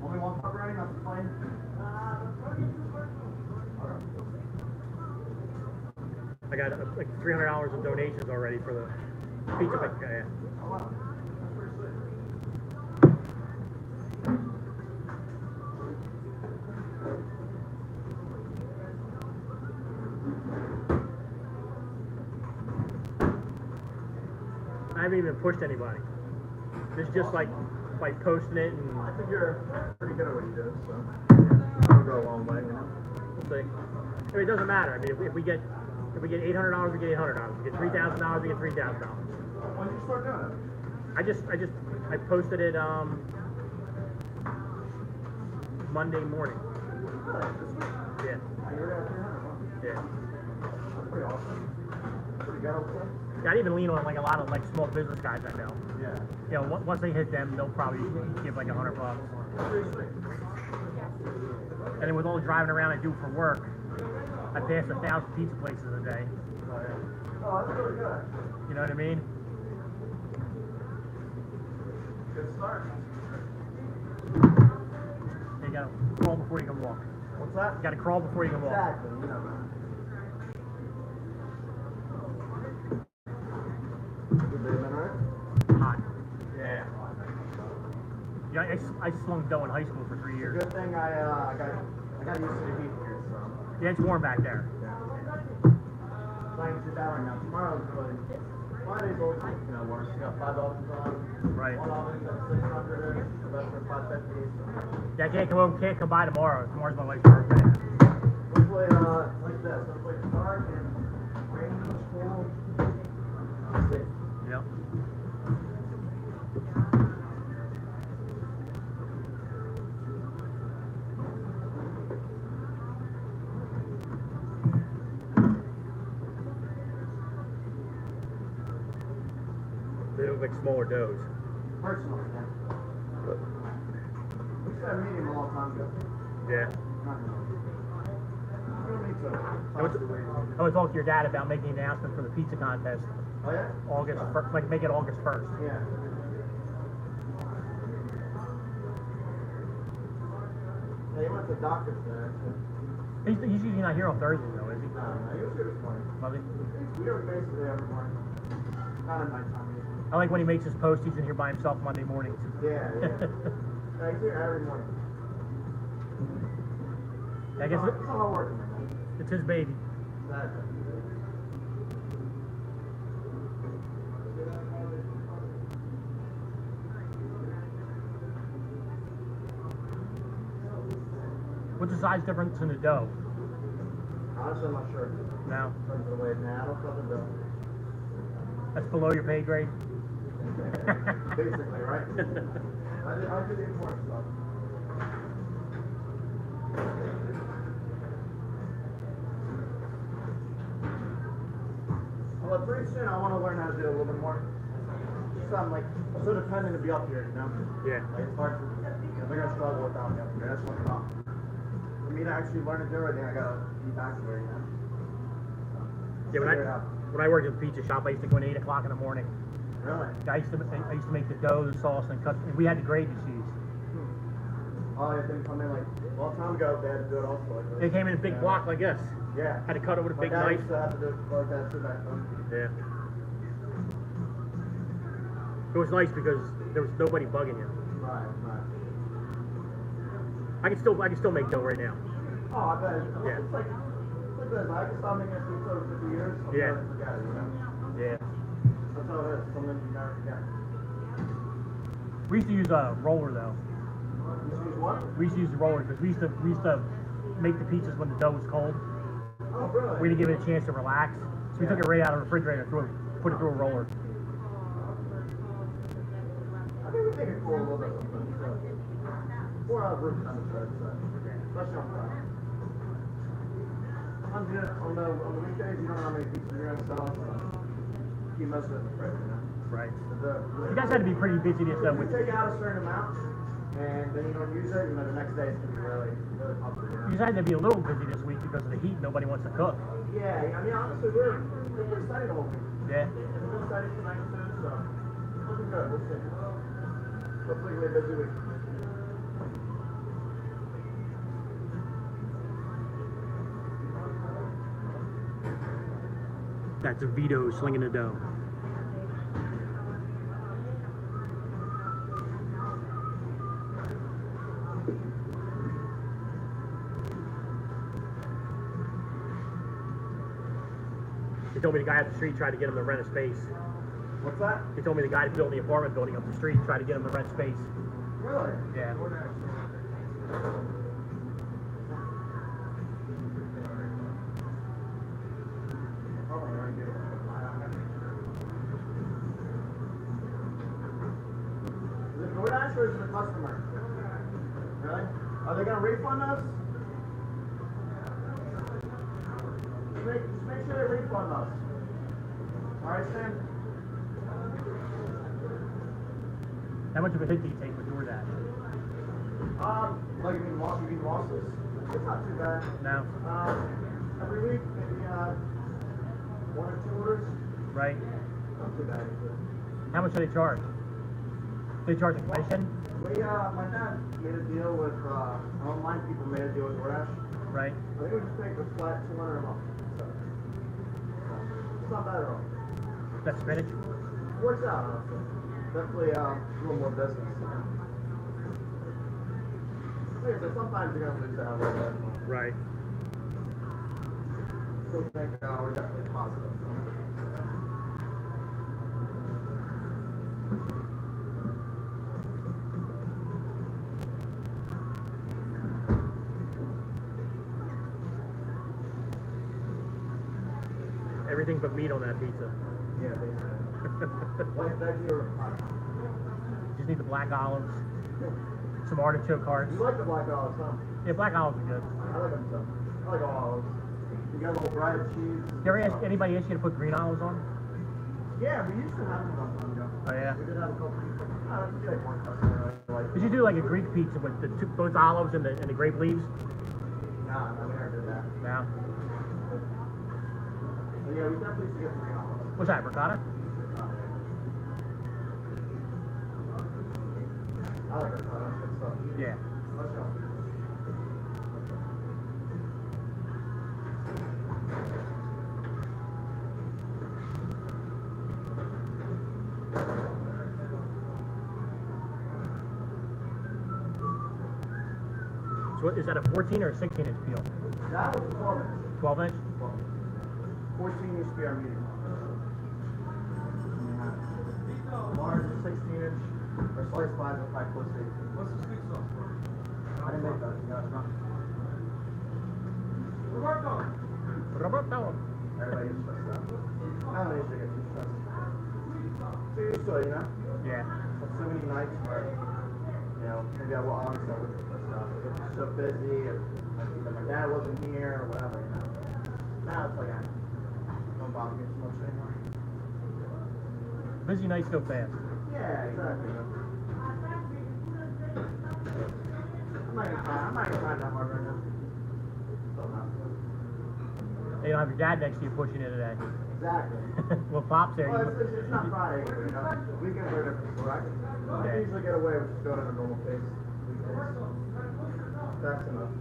Only one pepperoni, nothing plain? I got like $300 of donations already for the pizza. Oh, yeah. Oh, wow. That's pretty sweet. I haven't even pushed anybody. It's just like posting it, and I think you're pretty good at what you do, so it'll go a long way, you know? we'll see. I mean, it doesn't matter. I mean, if we get $800, we get $800. If we get $3,000, we get $3,000. When did you start doing it? I posted it Monday morning. Really? This week? Yeah. You're at 300, huh? Yeah. That's pretty awesome. Pretty good, I'll say. I even lean on like a lot of like small business guys I know. Yeah. You know, once they hit them, they'll probably give like $100. And then with all the driving around I do for work, I pass 1,000 pizza places a day. Oh, yeah. Oh, that's really good. You know what I mean? Good start. You gotta crawl before you can walk. What's that? You gotta crawl before you can walk. Exactly, you know. Good day, man, right? Hot. Yeah. Yeah, I slung dough in high school for 3 years. Good thing I got used to the heat here, so. Yeah, it's warm back there. Yeah. So I can sit down right now. Tomorrow's really. Friday's always, you know, worse. You got 5 ovens on. Right. One oven's at 600, the rest are 550. So. Yeah, I can't come by tomorrow. Tomorrow's my wife's birthday. Hopefully, like this. Hopefully it's dark and rainy, cool. Safe. Yep. They look like smaller doughs. Personally, yeah. We said medium a long time ago. Yeah. Not really. You don't need to. I would talk to your dad about making an announcement for the pizza contest. Oh, yeah? August 1st, like make it August 1st. Yeah. Yeah, he went to the doctor's there. He's usually not here on Thursdays though, is he? No, he was here this morning. Was he? He's here basically every morning. Not at nighttime usually. I like when he makes his post, he's in here by himself Monday mornings. Yeah, yeah. Yeah, he's here every morning. I guess It's not working. it's his baby. Exactly. What's the size difference in the dough? Honestly, I'm not sure. No. Depends on the way now. I don't know the dough. That's below your pay grade? Basically, right? I do the important stuff. Well, pretty soon I want to learn how to do a little bit more. Just I'm like so dependent to be up here, you know? Yeah. Like it's hard for me. They're gonna struggle without me up here. That's what's tough. For me to actually learn to do everything, I gotta be back here, you know? Yeah, when I worked at the pizza shop, I used to go in 8 o'clock in the morning. Really? I used to make the dough, the sauce, and cut. And we had the gravy cheese. Oh, yeah, didn't come in like a long time ago. They had to do it also like this. They came in a big block like this. Yeah. Had to cut it with a big My dad knife. used to have to do it like that too back then. Yeah. It was nice because there was nobody bugging you. Right, right. I can still make dough right now. Oh, I bet. Yeah. It's like this. I can stop making pizza over 50 years. Yeah. Forget it, you know? Yeah. That's how it is. Something you never forget. We used to use a roller though. You just use what? We used to use the roller because we used to make the pizzas when the dough was cold. Oh, really? We didn't give it a chance to relax, so we took it right out of the refrigerator and put it through a roller. I think we make it cool a little bit sometimes. 4 hours room temperature, I'd say. Especially on Friday. On the weekdays, you don't know how many pizzas you're going to sell, so keep most of it in the fridge, you know? Right. You You guys had to be pretty busy this If with. you take out a certain amount, and then you don't use it, and then the next day it's going to be really, really popular, you know? You guys had to be a little busy this week because of the heat. Nobody wants to cook. Yeah, I mean, honestly, we're pretty steady the whole week. Yeah. We're pretty steady ready tonight too, so looking good. We'll see. Hopefully it'll be a busy week. That's a Vito slinging the dough. He told me the guy up the street tried to get him to rent a space. What's that? He told me the guy building the apartment building up the street tried to get him to rent space. Really? Yeah. Is it DoorDash or is it a customer? Really? Are they gonna refund us? Just make sure they refund us. Alright, Sam? How much of a hit do you take with DoorDash? Like you mean losses? It's not too bad. No. Every week, maybe 1 or 2 orders. Right. Not too bad. How much do they charge? Do they charge a commission? My dad made a deal with, online people made a deal with DoorDash. Right. I think we just paid a flat $200 a month. So, it's not bad at all. That's spinach? Works out, honestly. Definitely a little more business. Like I said, sometimes you're going to lose out a little bit. Right. Still think we're definitely positive. Everything but meat on that pizza. Yeah, basically. White veggie or Just need the black olives, some artichoke hearts. you like the black olives, huh? Yeah, black olives are good. I like them too. I like all olives. You got a little bread, cheese. You ever ask anybody ask you to put green olives on? Yeah, we used to have them one time ago. Oh yeah. We did have a couple people. That's like one customer. Like, Did you do like a Greek pizza with the both olives and the grape leaves? nah, I never did that. No. But yeah, we definitely used to get the green olives. What's that, ricotta? I like it. That's good stuff. Yeah. Let's go. So what, is that a 14 or a 16 inch peel? That was 12 inch. 12 inch? 14 used to be our medium. Large is 16 inch, or slice 5 is 5 plus 8. What's the sweet sauce for? I didn't make that. Yeah, it's not. Roberto. Everybody gets stressed out. I don't usually get too stressed. So you're used to it, you know? Yeah. But so many nights where, you know, maybe I will honestly I wouldn't stress out. I get so busy, or like, either my dad wasn't here, or whatever, you know. Now it's like, I don't bother me too much anymore. Busy nights go fast. Yeah, exactly. I'm not gonna try that hard right now. So not. You don't have your dad next to you pushing it today. Exactly. Well, Pop's there. Well, it's not Friday either, you know. Weekends are different, so I can usually get away with just going at a normal pace. Weekdays. That's enough.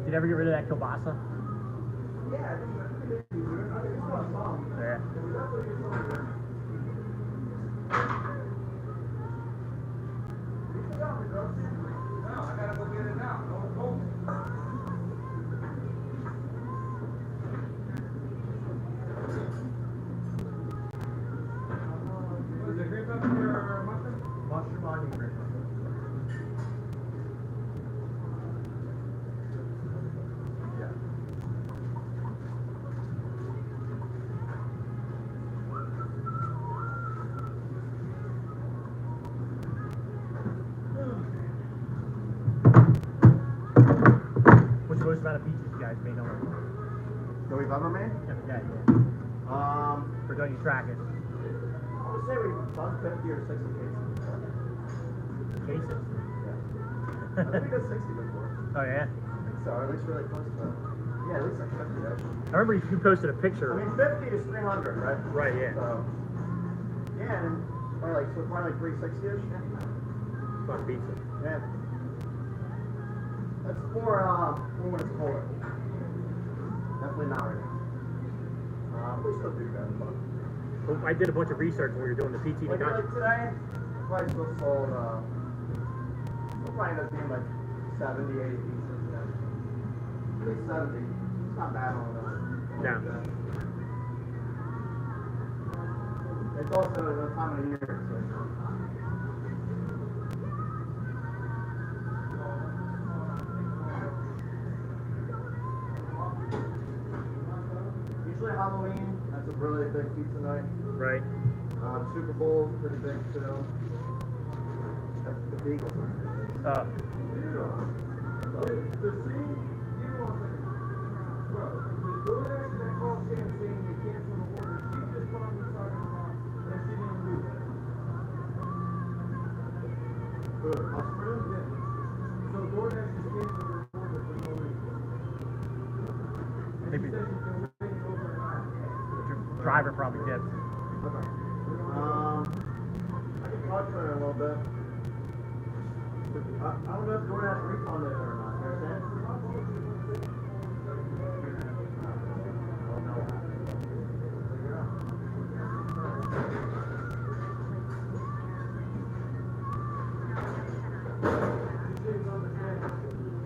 Did you ever get rid of that kielbasa? Yeah, I think it's easier. I think it's not a song. Yeah. No, I gotta go get it now. Is it green pepper or mushroom? Mushroom, onion, green pepper. Yeah. What's the most amount of pizzas you guys made on it? That we've ever made? Every day, yeah. For don't you track it? I would say we've done 50 or 60 cases. Cases? Yeah. I think we did 60 before. Oh yeah. I think so. Or at least really close to. Yeah, at least like 50. I remember you posted a picture. I mean, 50 is 300, right? Right. Yeah. So, yeah, and probably like 360ish. Fun pizza. Yeah. That's for when it's colder. Definitely not right now. We still do that, but. Well, I did a bunch of research when we were doing the PT. Like today, probably still sold. We'll probably end up being like 70, 80 pieces. At least 70. It's not bad on No. It's also the time of the year. So. Usually Halloween, that's a really big pizza night. Right. Super Bowl, pretty big too. That's the Beagles. Maybe the driver probably dipped. Okay. I can talk to her a little bit. I don't know if DoorDash refunded it or not. You understand?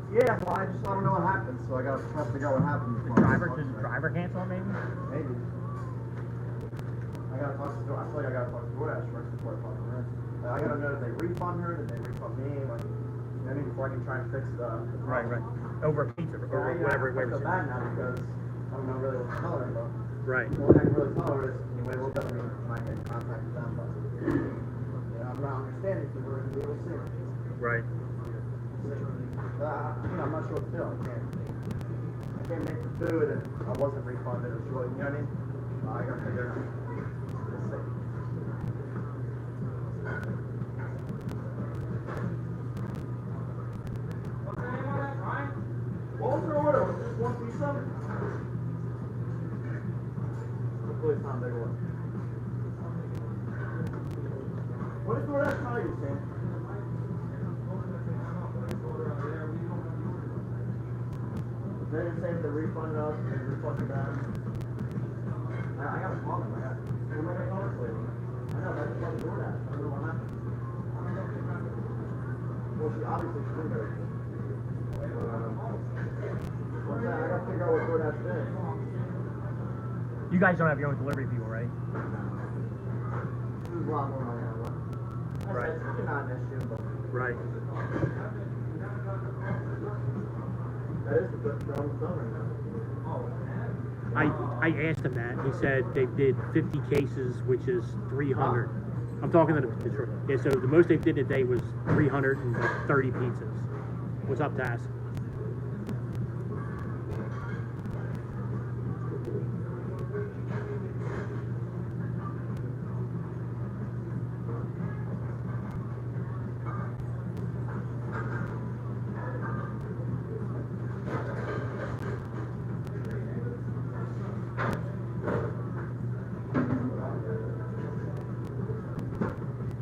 Yeah, well, I just don't know what happened, so I gotta try to figure out what happened. Did the driver cancel it, maybe? Maybe. I gotta talk to I feel like I gotta talk to DoorDash first before I talk to her. I gotta know, did they refund her? Did they refund me? Like, you know what I mean? Before I can try and fix the Right. Over a pizza or whatever. I feel bad now because I don't know really what to tell her, but Right. the only thing I can really tell her is anyway, we'll definitely try and get in contact with them, but I'm not understanding because we're gonna be able to see her. Right. I'm not sure what to do. I can't make the food and I wasn't refunded or short, you know what I mean? I gotta figure it out. We'll see. What was your order? Was it just one pizza? Hopefully it's not a big one. What did DoorDash tell you, Sam? They didn't say if they refunded us, they refunded them. I gotta call them. Who am I gonna call this lady? I know, that's fucking DoorDash. I don't know what happened. Well, she obviously screwed her. I gotta figure out what DoorDash did. You guys don't have your own delivery people, right? This is a lot more money on that. Right. It's not an issue, but. Right. That is the best problem with right now. I asked him that. He said they did 50 cases, which is 300. I'm talking to the yeah. So the most they did in a day was 330 pizzas. What's up, Taz?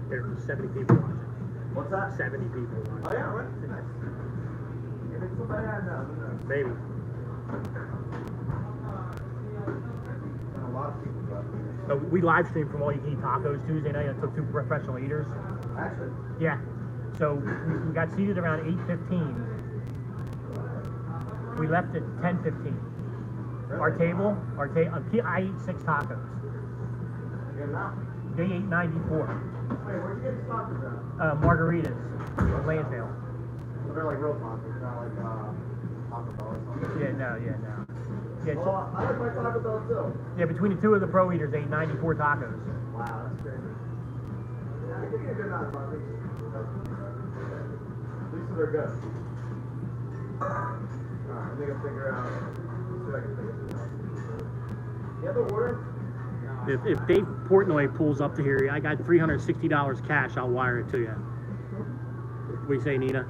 There's 70 people watching. What's that? 70 people watching. Oh yeah, right. Nice. If it's somebody I know, who knows? Maybe. And a lot of people, but So we live streamed from All You Can Eat Tacos Tuesday night. I took 2 professional eaters. actually, Yeah. So we got seated around 8:15. We left at 10:15. Our table, I ate 6 tacos. you're not. They ate 94. Wait, where'd you get these tacos at? Margaritas, Lansdale. So they're like real tacos, not like Taco Bell or something. Yeah, no. Yeah, Well, I like my Taco Bell too. yeah. Between the 2 of the pro eaters, they ate 94 tacos. Wow, that's crazy. Yeah, I think you're a good amount of tacos. At least they're good. Alright, let me go figure out. See if I can figure this out. You have the order? If Dave Portnoy pulls up to here, I got $360 cash. I'll wire it to you. What do you say, Nina?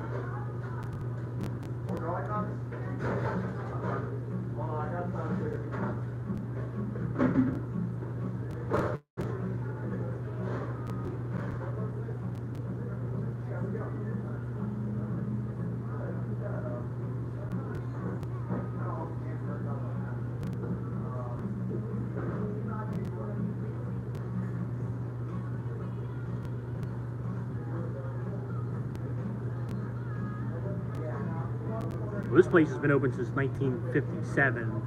Well, this place has been open since 1957.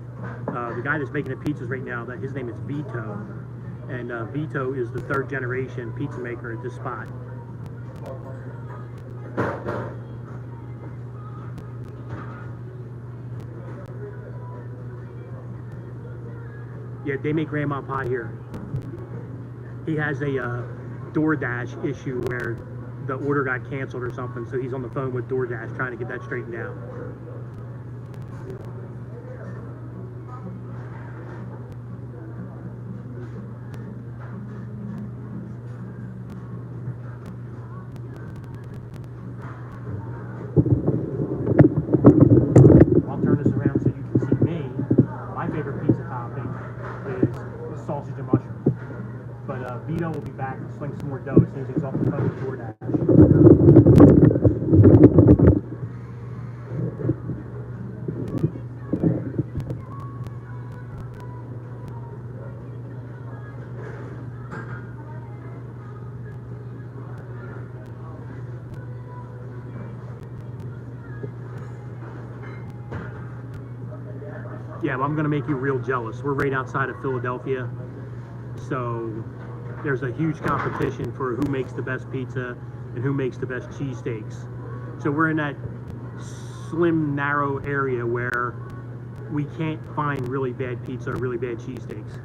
The guy that's making the pizzas right now, his name is Vito, and Vito is the third generation pizza maker at this spot. Yeah, they make grandma pie here. He has a DoorDash issue where the order got canceled or something, so he's on the phone with DoorDash trying to get that straightened out. I'll turn this around so you can see me. My favorite pizza topping is sausage and mushroom. But Vito will be back to sling some more dough as soon as he's off the phone with DoorDash. Yeah, well, I'm going to make you real jealous. We're right outside of Philadelphia, so there's a huge competition for who makes the best pizza and who makes the best cheesesteaks. So we're in that slim, narrow area where we can't find really bad pizza or really bad cheesesteaks.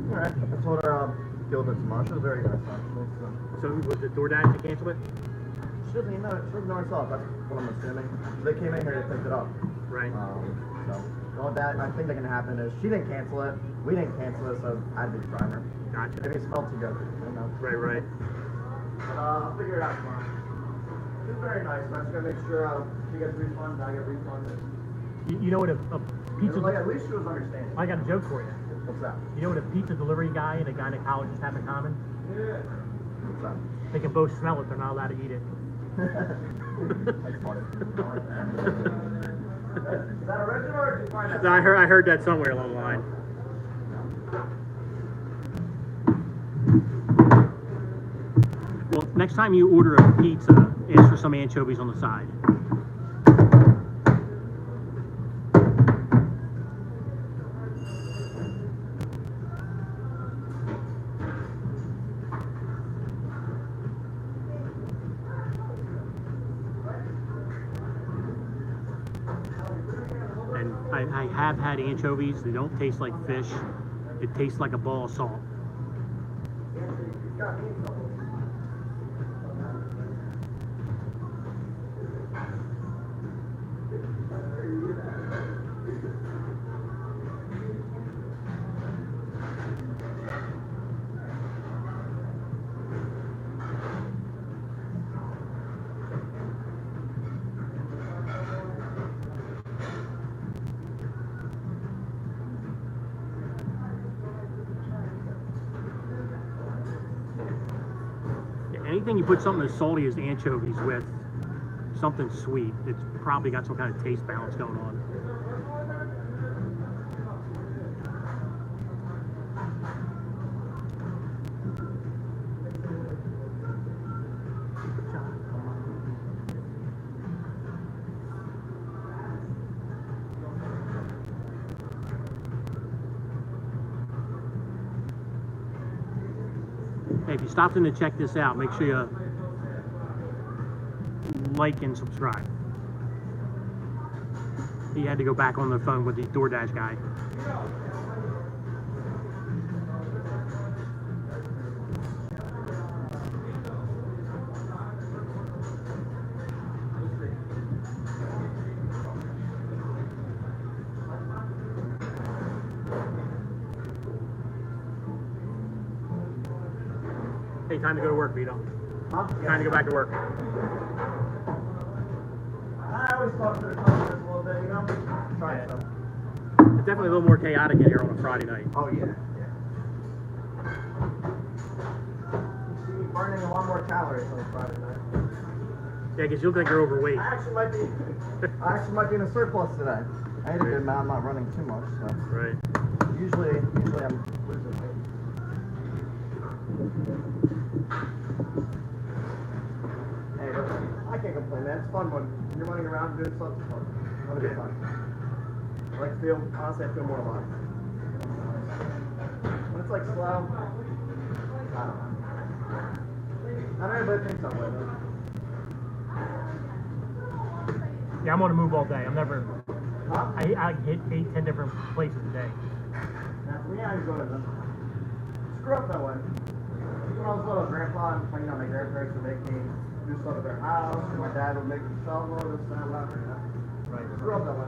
Alright, I told her Gilbert's mom. She was very nice, actually. So was it DoorDash that canceled it? She doesn't even know. She doesn't know herself. That's what I'm assuming. They came in here to pick it up. Right. So, all that I think that can happen is she didn't cancel it. We didn't cancel it, so I had to be trying her. Gotcha. Maybe it smelled too good. I don't know. Right. But I'll figure it out tomorrow. She's very nice. I'm just gonna make sure she gets refunds, I get refunds. You know what a pizza... Like, at least she was understanding. I got a joke for you. What's that? You know what a pizza delivery guy and a gynecologist have in common? Yeah. What's that? They can both smell it, they're not allowed to eat it. That's funny. Is that original or did you find that? No, I heard that somewhere along the line. Well, next time you order a pizza, ask for some anchovies on the side. And I have had anchovies. They don't taste like fish. It tastes like a ball of salt. Anything you put something as salty as anchovies with something sweet, it's probably got some kind of taste balance going on. Hey, if you stopped in to check this out, make sure you like and subscribe. He had to go back on the phone with the DoorDash guy. Hey, Okay, time to go to work, Vito. Huh? Time to go back to work. I always talk to the customers a little bit, you know? Try Yeah. some. It's definitely a little more chaotic in here on a Friday night. Oh, yeah. You're burning a lot more calories on a Friday night. Yeah, because you'll think you're overweight. I actually might be in a surplus today. I ate a good amount. I'm not running too much, so. Right. Usually I'm losing weight. Hey, but I can't complain, man. It's fun when you're running around doing something fun. It'll be fun. Honestly, I feel more alive. When it's like slow, I don't know. Not everybody thinks that way, though. Yeah, I'm on the move all day. I'm never. Huh? I hit 8, 10 different places a day. Now, for me, I was going to screw up that way. When I was little, Grandpa and my grandparents would make me do stuff at their house, and my dad would make me shovel, this, that, whatever, you know? Right. Screw up that way.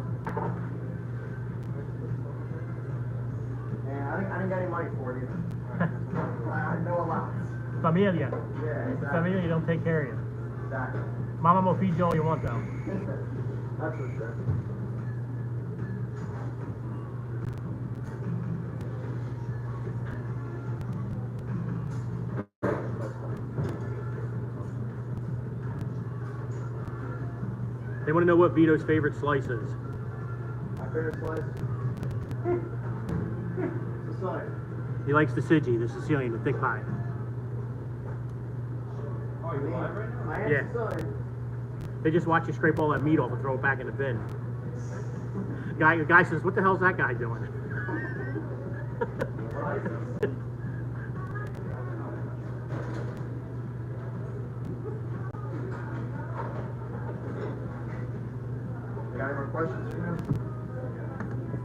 And I didn't get any money for it either. I had no allowance. Familia. Yeah, exactly. Familia don't take care of you. Exactly. Mama will feed you all you want, though. That's for sure. They want to know what Vito's favorite slice is. My favorite slice? Sicilian. He likes the Sicilian, the Sicilian, the thick pie. Oh, you live right now? I am Yeah. Sicilian. They just watch you scrape all that meat off and throw it back in the bin. The guy says, "What the hell's that guy doing?" You got any more questions for me?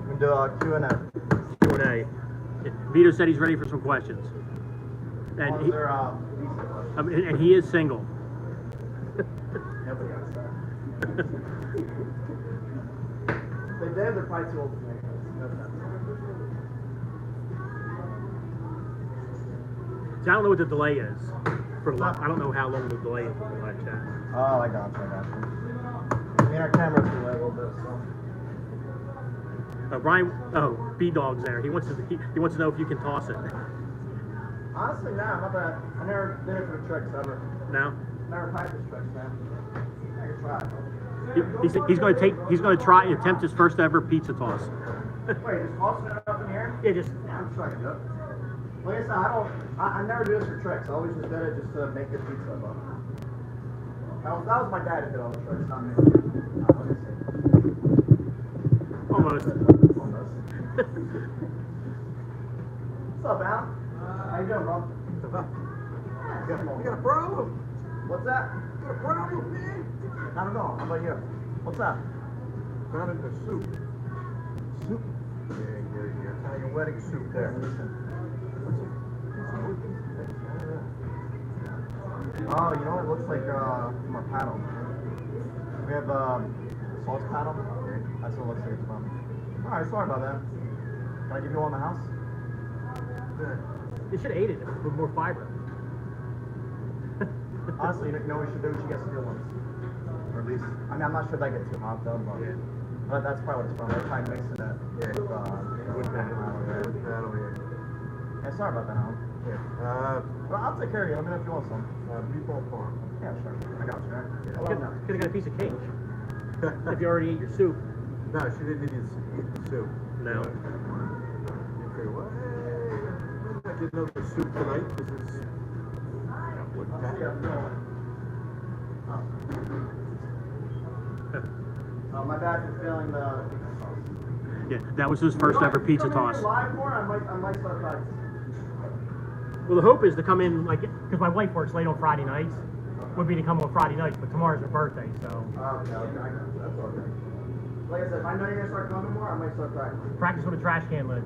We can do a Q&A. Q&A. Vito said he's ready for some questions. And he, and he is single. Nobody else that. They're probably too old to make this. So I don't know what the delay is for live. I don't know how long the delay is for the live chat. Oh, I got you. I mean, our camera's delay a little bit, so. Brian, B-Dog's there. He wants to know if you can toss it. Honestly, no, not bad. I never did it for the tricks ever. No? Never practiced tricks, man. I could try. He's going to try and attempt his first ever pizza toss. Wait, just tossing it up in the air? Yeah, just. Yeah, I'm sure I can do it. Like I said, I never do this for tricks. I always just did it just to make good pizza. But that was my dad who did all the tricks, not me. Let me see. Almost. What's up, Al? How you doing, bro? You got a problem? What's that? You got a problem, man? Not at all. How about you? What's up? Got into soup. Soup? Yeah, your Italian wedding soup there. Oh, you know what? It looks like from our paddle. We have sauce paddle. That's what it looks like it's from. Alright, sorry about that. Can I give you one in the house? You should have ate it with more fiber. Honestly, you know what we should do? We should get steel ones. Or at least, I mean, I'm not sure that gets too hot though, but, but that's probably what it's from. They try and mix it at wood paddle. Yeah, sorry about that, Alan. Well, I'll take care of you. Let me know if you want some. Meatball farm. Yeah, sure. I got you, man. Could have got a piece of cake. If you already ate your soup. No, she didn't eat the soup. No. You figure, well, hey, I'm not getting another soup tonight. This is wood paddle. My bad for failing the pizza sauce. Yeah, that was his first ever pizza toss. Live for? I might start practicing. Well, the hope is to come in, like, because my wife works late on Friday nights, would be to come on Friday nights, but tomorrow's her birthday, so. Okay, that's all good. Like I said, if I know you're going to start coming more, I might start practicing. Practice with a trash can lid.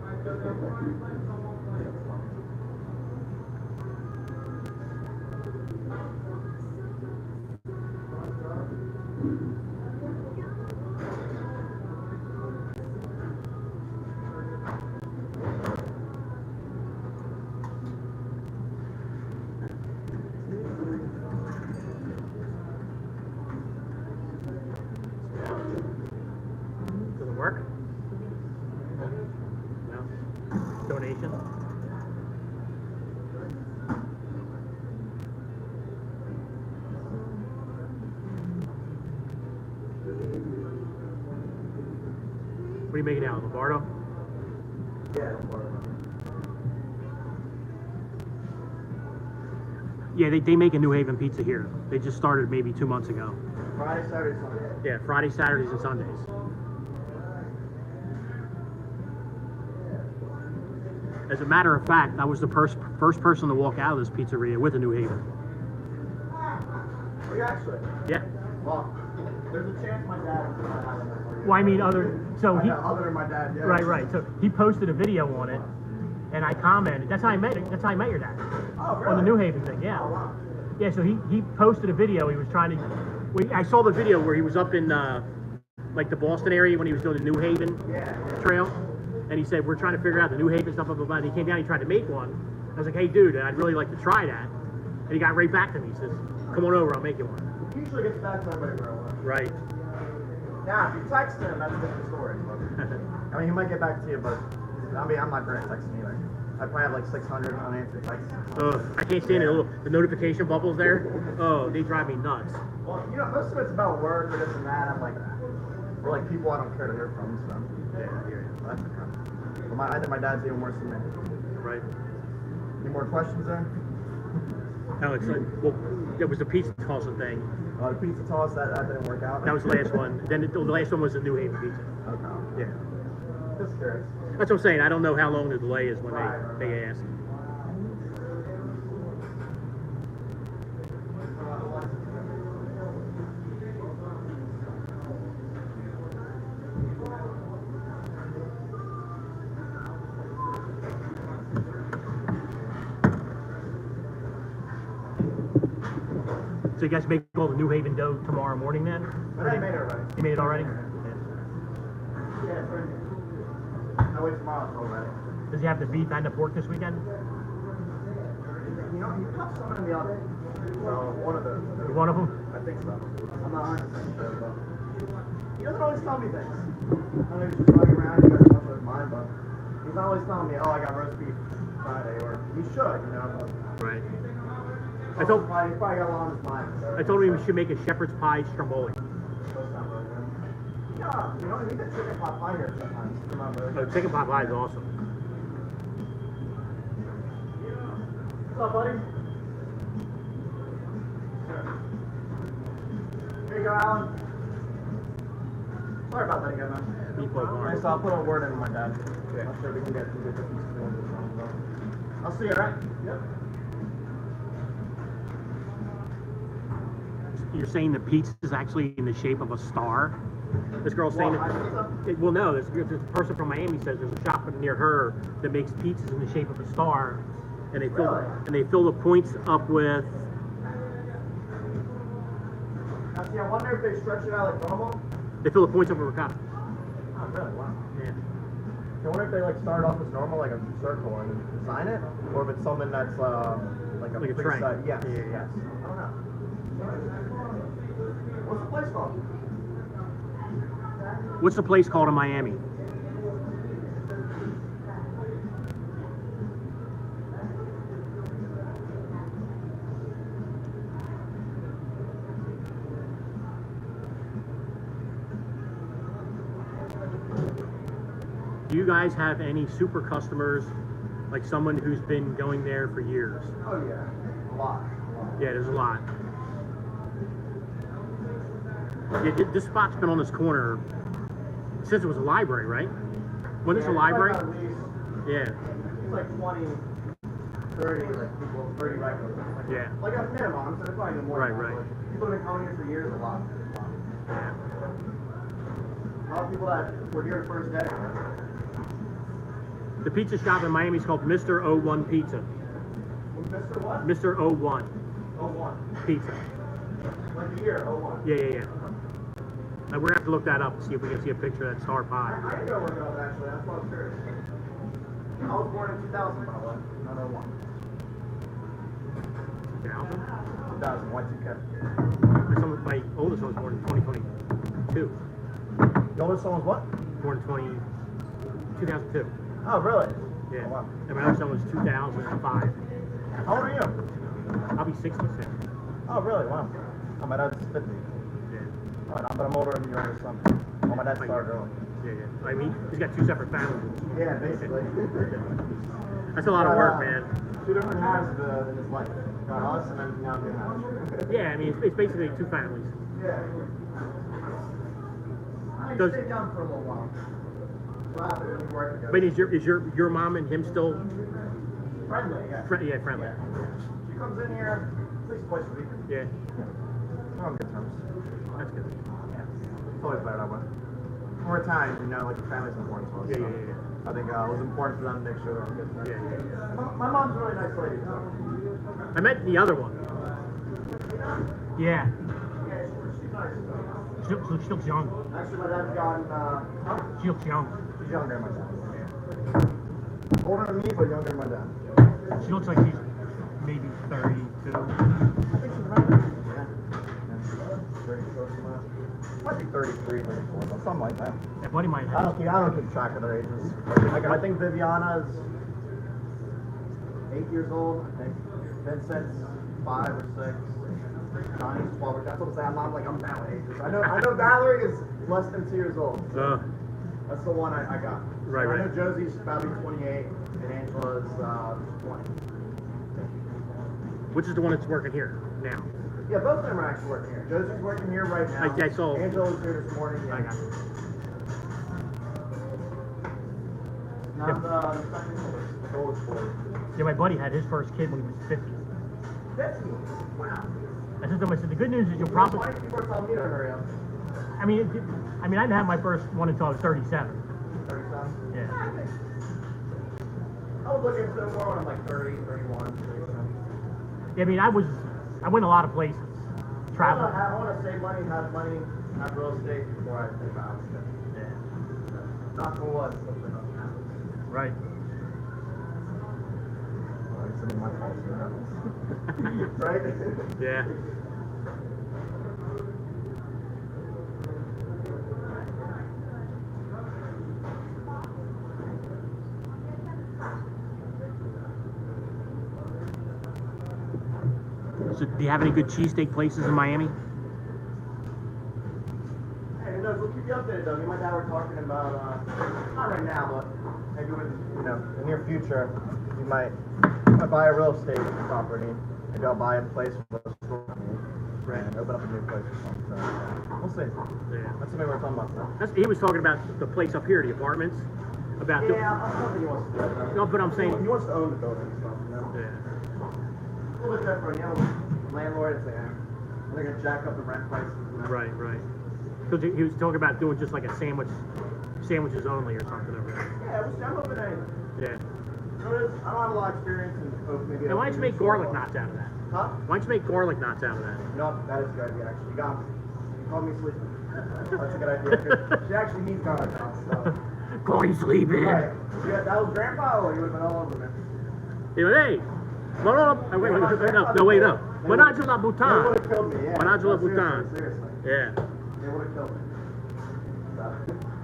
What are you making now, Lombardo? Yeah, Lombardo. Yeah, they make a New Haven pizza here. They just started maybe 2 months ago. Friday, Saturday, Sunday. Yeah, Friday, Saturdays, and Sundays. As a matter of fact, I was the first person to walk out of this pizzeria with a New Haven. Oh, you actually? Yeah. Well, there's a chance my dad was going to have it. Well, I mean, other than my dad, yeah. Right. So he posted a video on it, and I commented. That's how I met your dad. Oh, really? On the New Haven thing, yeah. Oh, wow. Yeah. So he posted a video. He was trying to. I saw the video where he was up in like the Boston area when he was doing the New Haven trail, and he said we're trying to figure out the New Haven stuff, blah blah blah. And he came down. He tried to make one. I was like, hey, dude, I'd really like to try that. And he got right back to me. He says, come on over, I'll make you one. He usually gets back to everybody real well. Right. Now, if you text him, that's a different story. I mean, he might get back to you, but I mean, I'm not great at texting either. I probably have like 600 unanswered texts. I can't stand it. The notification bubbles there. Oh, they drive me nuts. Well, you know, most of it's about work or this and that. I'm like, or like people I don't care to hear from. So yeah, I hear you. That's okay. Well, I think my dad's even worse than me. Right. Any more questions there? No, it's like, well, it was the pizza tossing thing. The pizza toss, that didn't work out. That was the last one. Then the last one was the New Haven pizza. Okay. Yeah. Just curious. That's what I'm saying. I don't know how long the delay is when they ask. So you guys make all the New Haven dough tomorrow morning then? But I made it already. You made it already? Yeah, it's ready. I wait tomorrow, it's all ready. Does he have the beef and the pork this weekend? You know, he cut some in the oven. So, one of those. One of them? I think so. I'm not 100% sure, but he doesn't always tell me things. I know he's just running around, he's got a bunch of his mind, but he's not always telling me, oh, I got roast beef Friday, or he should, you know. Right. He's probably got a lot on his mind. So. I told him we should make a shepherd's pie stromboli. Yeah, you know, he gets chicken pot pie here sometimes. Remember? Oh, chicken pot pie is awesome. What's up, buddy? Here you go, Alan. Sorry about that again, man. Meatball bar. So I'll put a word in with my dad. I'm sure we can get some good pieces. I'll see you, right? Yep. You're saying the pizza is actually in the shape of a star? This girl's saying well, no, this person from Miami says there's a shop near her that makes pizzas in the shape of a star, and they fill the points up with. Now, see, I wonder if they stretch it out like normal. They fill the points up with ricotta. Oh, really? Wow. Yeah. I wonder if they like start off as normal, like a circle, and design it, or if it's something that's like a triangle. Yes. Yes. I don't know. What's the place called? What's the place called in Miami? Do you guys have any super customers, like someone who's been going there for years? Oh yeah, a lot. Yeah, there's a lot. Yeah, this spot's been on this corner since it was a library, right? When it's a library? Yeah. It's like 20, 30, like people, 30 regulars. Like, yeah. Like a minimum, so it's probably more. Right, than right. Like, people have been coming here for years, a lot. Yeah. A lot of people that were here the first day. The pizza shop in Miami is called Mr. 01 Pizza. Mr. what? Mr. 01 01. Pizza. Like the year, 01. Yeah. We're going to have to look that up and see if we can see a picture of that star pie. I didn't go look it up, actually. That's what I'm curious. I was born in 2000, by the way. Not 01. 2000? 2000, Y2K. My oldest one was born in 2022. The oldest one was what? Born in 2002. Oh, really? Yeah. Oh, wow. And my other son was 2005. How old are you? I'll be 66. Oh, really? Wow. Oh, my dad's 50. Yeah. But I'm older than your younger son. Oh, my dad started early. Yeah, yeah. I mean, he's got 2 separate families. Yeah, basically. That's a lot of work, man. 2 different halves in his life. Got us and then now new house. Yeah, I mean, it's basically 2 families. Yeah. I Does- stayed down for a little while. Wow, we work together. But is your mom and him still Friendly, yeah. yeah, friendly? Yeah. She comes in here at least twice a week. Yeah, We're on good terms. that's good. Yeah. It's always better that way. We're Italian, you know, like the family's important to us. Yeah, so yeah, yeah. I think it was important for them to make sure they're on good terms. Yeah, yeah, My mom's a really nice lady, so. I met the other one. Yeah, Yeah, she's nice. So. she looks young. Actually, my dad's gotten, She looks young. she's younger than my dad. Older than me, but younger than my dad. She looks like she's maybe 32. I think she's around there. Yeah. 34 somewhere. Might be 33, 34, something like that. Yeah, buddy might I have. don't keep track of their ages. Like, I think Viviana's 8 years old. I think Vincent's 5 or 6. Johnny's 12. Or that's what I'm saying. I'm bad with ages. I know Valerie is less than 2 years old. That's the one I got. Right, I right. know Josie's about to be 28, and Angela's 20. Which is the one that's working here now? Yeah, both of them are actually working here. Josie's working here right now. I saw. Angela's here this morning. Yeah. I got it. Now the second oldest, the oldest boy. Yeah, my buddy had his first kid when he was 50. 50. Wow. I said to him, I said, the good news is you'll Why probably. people are telling me to hurry up? I mean, I didn't have my first one until I was 37. 37. Yeah. I was looking for more when I'm like 30, 31, 37. Yeah, I mean, I went a lot of places. Travel. I want to save money, have real estate before I think about it. Yeah. Not for what, something doesn't happen. Right. Well, it's in my fault, so happens. Right? Yeah. So, do you have any good cheesesteak places in Miami? Hey, who knows? We'll keep you updated though. Me and my dad were talking about, not right now, but maybe with, the near future, we might buy a real estate property. Maybe I'll buy a place with a store. Right. And open up a new place or something. So, we'll see. Yeah. That's something we're talking about. So. He was talking about the place up here, the apartments. About Yeah, I don't think he wants to do that. No, but I'm saying. He wants to own the building and stuff, Yeah. A little bit different, landlord, they're going to jack up the rent prices. Right, right. Because he was talking about doing just like a sandwiches only or something over there. Yeah, we'll see. I'm hoping Yeah. I don't have a lot of experience in maybe. And why don't you make garlic knots out of that? Huh? Why don't you make garlic knots out of that? No, that is a good idea, actually. You got me. You called me sleeping. That's a good idea. She actually needs garlic now, so. Going sleeping. Right. Yeah, that was grandpa, or you would have been all over me. He went, hey. No. Wait, no. Menage la They Bhutan. would have killed me, yeah. Menage la No, Bhutan. seriously. Yeah. They would have killed me. So,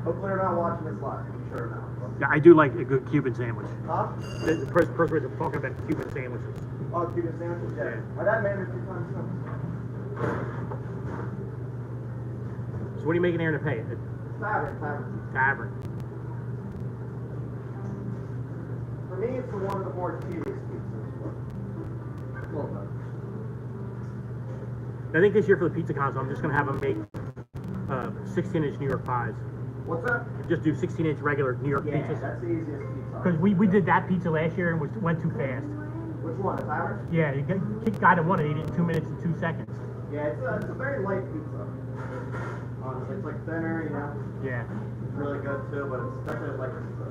hopefully they're not watching this live. I'm sure not. Yeah, I do like a good Cuban sandwich. Huh? The person was talking about Cuban sandwiches. Oh, Cuban sandwiches? Yeah. Yeah. My dad made it a few times too. So what are you making there to pay? Tavern. Tavern. For me, it's one of the more tedious pizzas. A little bit. I think this year for the pizza console, I'm just going to have them make 16-inch New York pies. What's that? Just do 16-inch regular New York Yeah, pizzas. that's the easiest pizza. Because we did that pizza last year and went too fast. Which one? The Tavern? Yeah, the guy that won it ate it in 2 minutes and 2 seconds. Yeah, it's a very light pizza. Honestly, it's like thinner, Yeah. It's really good too, but it's definitely a light pizza.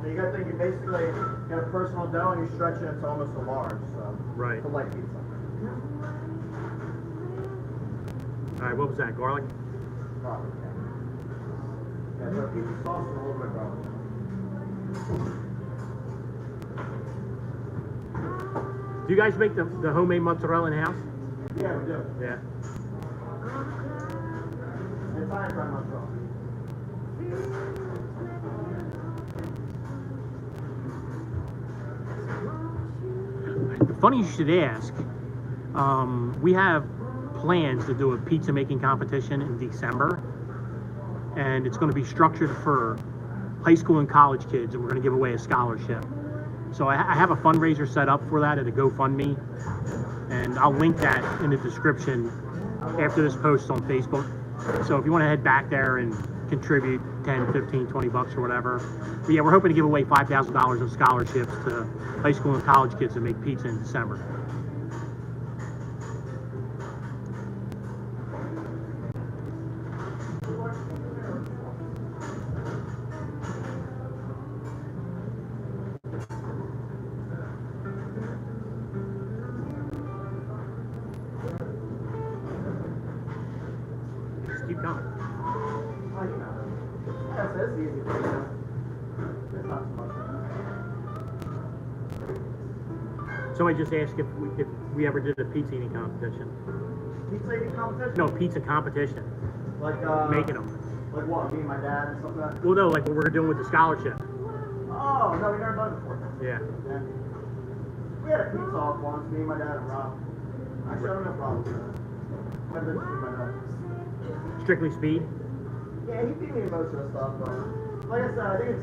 So you gotta think, you basically get a personal dough and you stretch it into almost a large, so. Right. It's a light pizza. All right, what was that? Garlic? Garlic, yeah. Yeah, so pizza sauce and a little bit of garlic. Do you guys make the homemade mozzarella in house? Yeah, we do. Yeah. Italian fried mozzarella. Funny you should ask. We have plans to do a pizza making competition in December, and it's going to be structured for high school and college kids, and we're going to give away a scholarship. So I have a fundraiser set up for that at a GoFundMe, and I'll link that in the description after this post on Facebook. So if you want to head back there and contribute 10, 15, 20 bucks or whatever. But yeah, we're hoping to give away $5,000 of scholarships to high school and college kids that make pizza in December. Just keep going. That's easy for you. It's not too much. Somebody just asked if we ever did a pizza eating competition. Pizza eating competition? No, pizza competition. Like, making them. Like what? Me and my dad and stuff like that? Well, no, like what we're doing with the scholarship. Oh, no, we never done it before. Yeah. Yeah. We had a pizza off once, me and my dad and Rob. Actually, I don't have problems with that. Might have been just my dad. Strictly speed. Yeah, he beat me in most of the stuff, but like I said, I think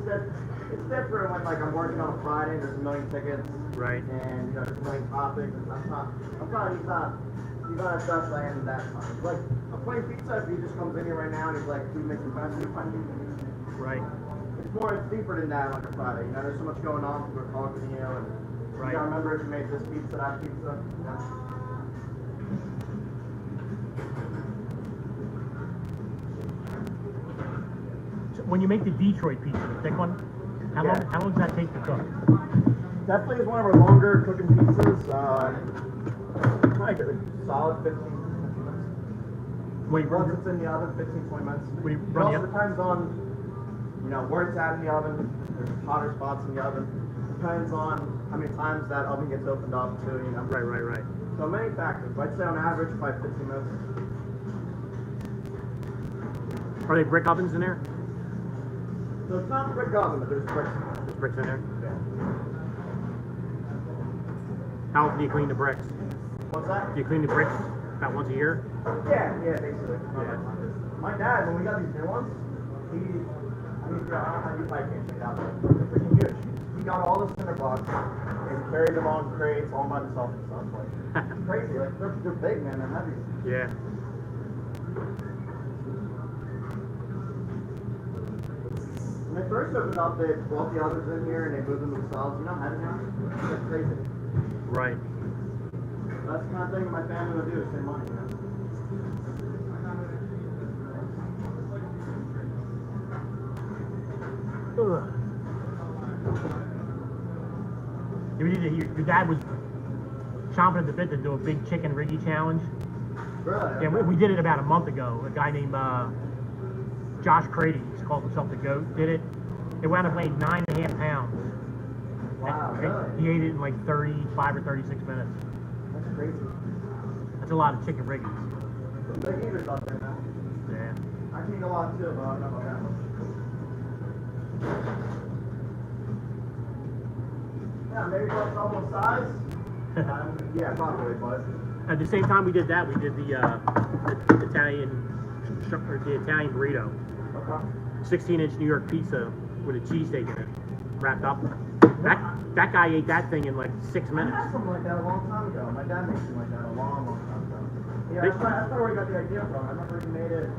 it's different when like I'm working on a Friday and there's a million tickets. Right. And you know, there's a million topics and he's not just landing that time. Like a plain pizza, if he just comes in here right now and he's like, "Dude, make some fast food," Right. it's deeper than that on a Friday. You know, there's so much going on, people are talking to you, and Right. you gotta remember if you made this pizza, that pizza. You know? When you make the Detroit pizza, the thick one, how long does that take to cook? Definitely is one of our longer cooking pizzas. Like a solid 15 minutes. Wait, Once it's in the oven, 15-20 minutes. Wait, It run the also depends on, you know, where it's at in the oven. There's hotter spots in the oven. Depends on how many times that oven gets opened up too, you know. Right. So many factors. But I'd say on average, probably 15 minutes. Are they brick ovens in there? So it's not a brick oven, but there's bricks. There's bricks in there? Yeah. How often do you clean the bricks? What's that? Do you clean the bricks about once a year? Yeah, basically. Yeah. My dad, when we got these new ones, you probably can't check it out, but they're freaking huge. He got all the cinder blocks and carried them on crates all by himself and stuff. Like, it's crazy. Like, they're big, man. They're heavy. Yeah. When they first opened up, they brought the others in here and they moved them themselves. You know how heavy they are? It's crazy. Right. That's the kind of thing my family would do, is save money, you know? Your dad was chomping at the bit to do a big chicken riggy challenge. Really? Yeah, we did it about a month ago. A guy named Josh Crady, he's called himself the GOAT, did it. It wound up weighing 9.5 pounds. Wow, really? He ate it in like 35 or 36 minutes. That's crazy. That's a lot of chicken riggies. Some big eaters out there, man. Yeah. I can eat a lot too, but I don't know about that much. Yeah, maybe about double size. Yeah, probably, but At the same time we did that, we did the Italian burrito. okay. 16-inch New York pizza with a cheesesteak in it, wrapped up. That guy ate that thing in like 6 I minutes. had something like that a long time ago. My dad made something like that a long time ago. Yeah, that's probably where he got the idea from. I remember he made it,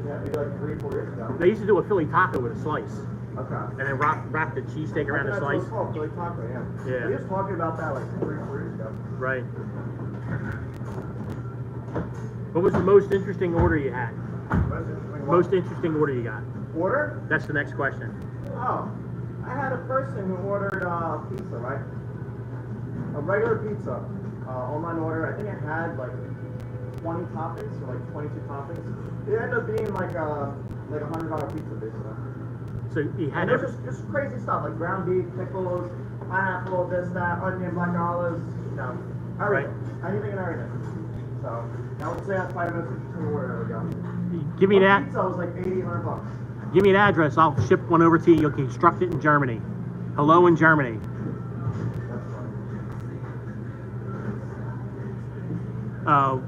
maybe like 3-4 years ago. They used to do a Philly taco with a slice, Okay. and then wrap the cheesesteak around the slice. That's what it's called, Philly taco, yeah. Yeah. We was talking about that like 3-4 years ago. Right. What was the most interesting order you had? Most interesting order you got? Order? That's the next question. Oh, I had a person who ordered pizza, right? A regular pizza, online order. I think it had like 20 toppings or like 22 toppings. It ended up being like a $100 pizza basically. So you had And it was just crazy stuff like ground beef, pickles, pineapple, this, that, onion, black olives, you know, everything, anything and everything. So I would say that's probably the most interesting order I ever got. Give me that. Pizza was like $80-$100. Give me an address. I'll ship one over to you. You'll construct it in Germany. Hello in Germany. That's funny.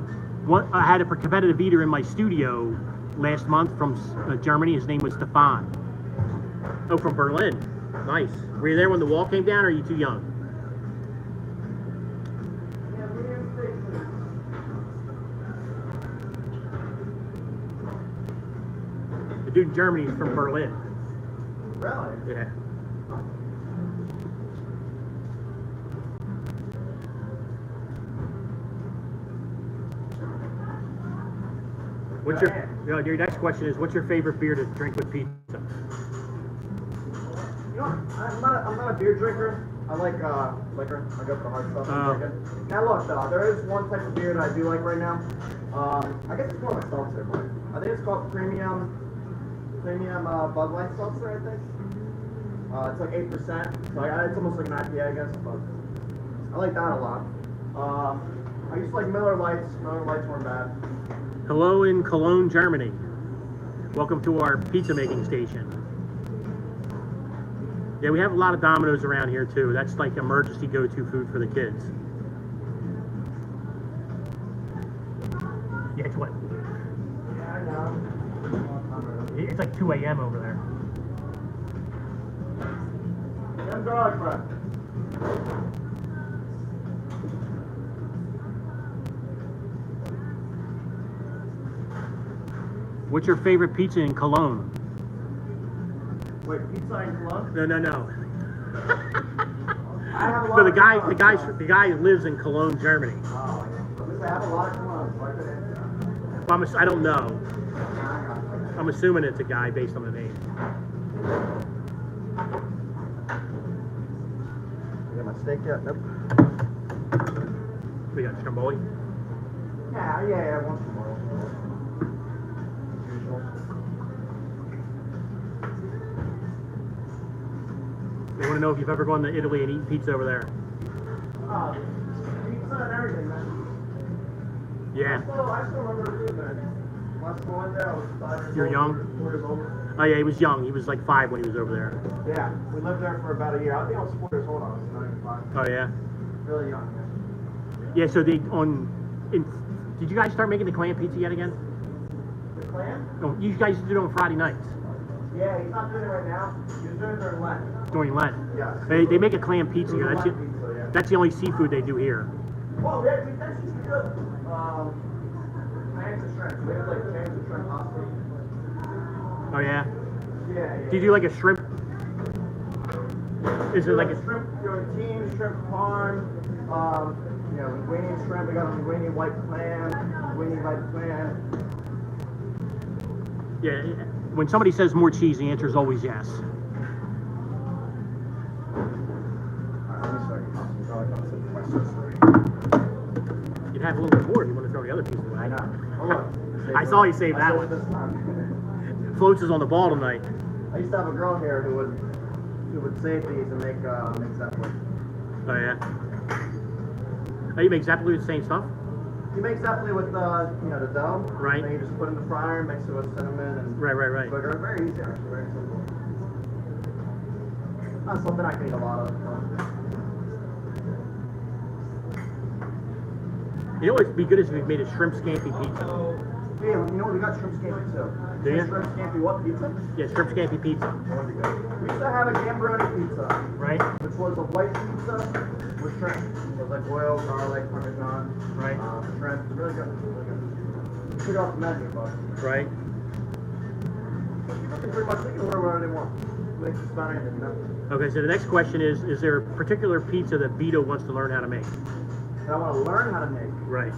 I had a competitive eater in my studio last month from Germany. His name was Stefan. Oh, from Berlin. Nice. Were you there when the wall came down, or are you too young? The dude in Germany is from Berlin. Really? Yeah. What's your next question is, what's your favorite beer to drink with pizza? You know, I'm not a beer drinker. I like liquor. I go for the hard stuff. Now look, though, there is one type of beer that I do like right now. I guess it's more like seltzer, but I think it's called premium Bud Light seltzer. I think it's like 8%. So it's almost like an IPA, I guess. But I like that a lot. I used to like Miller Lights. Miller Lights weren't bad. Hello in Cologne, Germany. Welcome to our pizza making station. Yeah, we have a lot of Domino's around here too. That's like emergency go-to food for the kids. Yeah, it's what? Yeah, I know. It's like 2 a.m. over there. Them garlic bread. What's your favorite pizza in Cologne? Wait, pizza in Cologne? No. I have a lot No, the of guy lives in Cologne, Germany. Oh, yeah. I have a lot of Cologne, so I could answer. I don't know. I'm assuming it's a guy based on the name. You got my steak yet? Nope. We got Stromboli. Yeah, once more. They want to know if you've ever gone to Italy and eaten pizza over there. Pizza and everything, man. Yeah. I still remember the food, man. Last time I went there, I was 5 years old. You're young? 4 years old. Oh yeah, he was young. He was like 5 when he was over there. Yeah, we lived there for about a year. I think I was 4 years old. I was not even 5. Oh yeah. Really young, man. Yeah. So did you guys start making the clam pizza yet again? The clam? No, you guys used to do it on Friday nights Yeah, he's not doing it right now. He's doing it during Lent. during Lent. Yes. They make a clam pizza here. Lent pizza, yeah. That's the only seafood they do here. Oh, yeah, that's usually good. Clams and shrimp. We have like clams and shrimp pasta. Oh yeah. Yeah. Do you do like a shrimp? Is it like a shrimp team, shrimp parm, linguine shrimp, we got a linguine white clam, linguine white clam. Yeah. When somebody says more cheese, the answer is always yes. You'd have a little bit more if you want to throw the other piece away. I know. Oh, look. I saw you save that one. This time. Floats is on the ball tonight. I used to have a girl here who would save these and make zeppoli. Oh yeah. Oh, you make zeppoli with the same stuff? You make zeppoli with the dough. Right. And then you just put it in the fryer, mix it with cinnamon and Right. sugar. Very easy, actually. Very simple. Not something I can eat a lot of. You know what'd be good is if we made a shrimp scampi pizza. Yeah, you know what? We got shrimp scampi too. Do you? Shrimp scampi what pizza? Yeah, shrimp scampi pizza. We used to have a gambroni pizza, Right? which was a white pizza with shrimp. It was like oil, garlic, parmesan, Right. shrimp. It's really good. Really good. Took it off the menu, but Right? you can pretty much they can order whatever they want. Makes it about anything, Okay, so the next question is there a particular pizza that Vito wants to learn how to make? that I want to learn how to make. Right.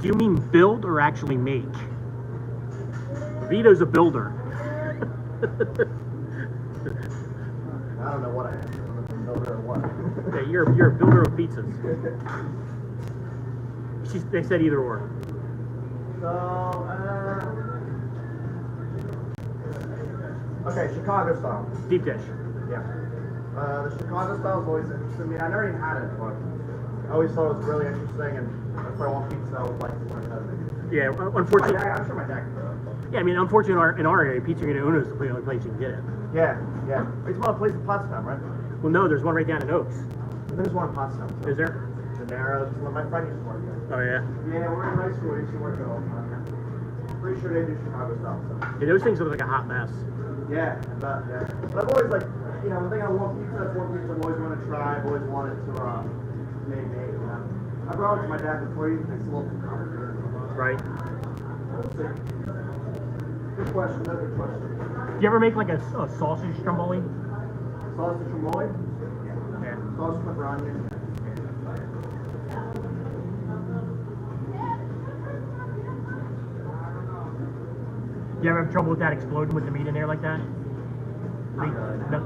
Do you mean build or actually make? Vito's a builder. I don't know what I am. I'm a builder or what. Okay, you're a builder of pizzas. They said either or. So, okay, Chicago style. Deep dish. Yeah. The Chicago style has always interested me. I never even had it, but I always thought it was really interesting, and that's why I want pizza. I would like to learn how to make it. Yeah, unfortunately. I'm sure my dad can do it. Yeah, I mean, unfortunately, in our area, Pizzeria Uno is the only place you can get it. Yeah. It's one place in Potsdam, right? Well, no, there's one right down in Oaks. There's one in Potsdam. Is there? Gennaro. My friend used to work there. Oh yeah. Yeah, we're in high school. We used to work there all the time. Yeah. Pretty sure they do Chicago stuff. So. Yeah, those things look like a hot mess. Yeah, I bet, yeah. But I've always, like, you know, the thing I love pizza, that's one pizza I've always wanted to try. I've always wanted to make, you know. I brought it to my dad before. He thinks it's a little too complicated. Right. We'll see. Good question, that's a good question. Do you ever make like a sausage stromboli? Sausage stromboli? Yeah. Sausage pepperoni. Do you ever have trouble with that exploding with the meat in there like that?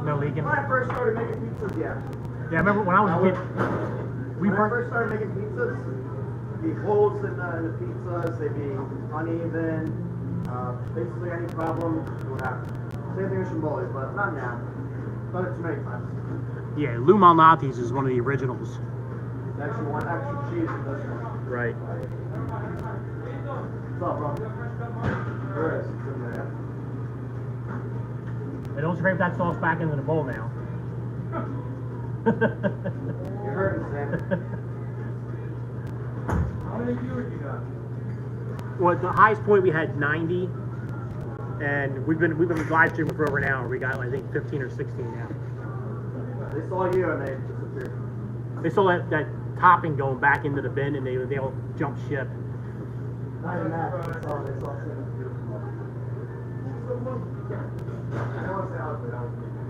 No leaking? When I first started making pizzas, yeah. Yeah, I remember when I was a kid. When I first started making pizzas, the holes in the pizzas, they'd be uneven. Basically, any problem would happen. Same thing with stromboli, but not now. Done it too many times. Yeah, Lou Malnati's is one of the originals. Actually, one extra cheese in this one. Right. What's up, bro? There is. It's in there. And don't scrape that sauce back into the bowl now. You're hurting, Sam. How many viewers you got? Well, the highest point we had 90, and we've been live streaming for over an hour. We got I think 15 or 16 now. They saw you and they disappeared. They saw that topping going back into the bin, and they all jumped ship. Not even that. They saw Sam.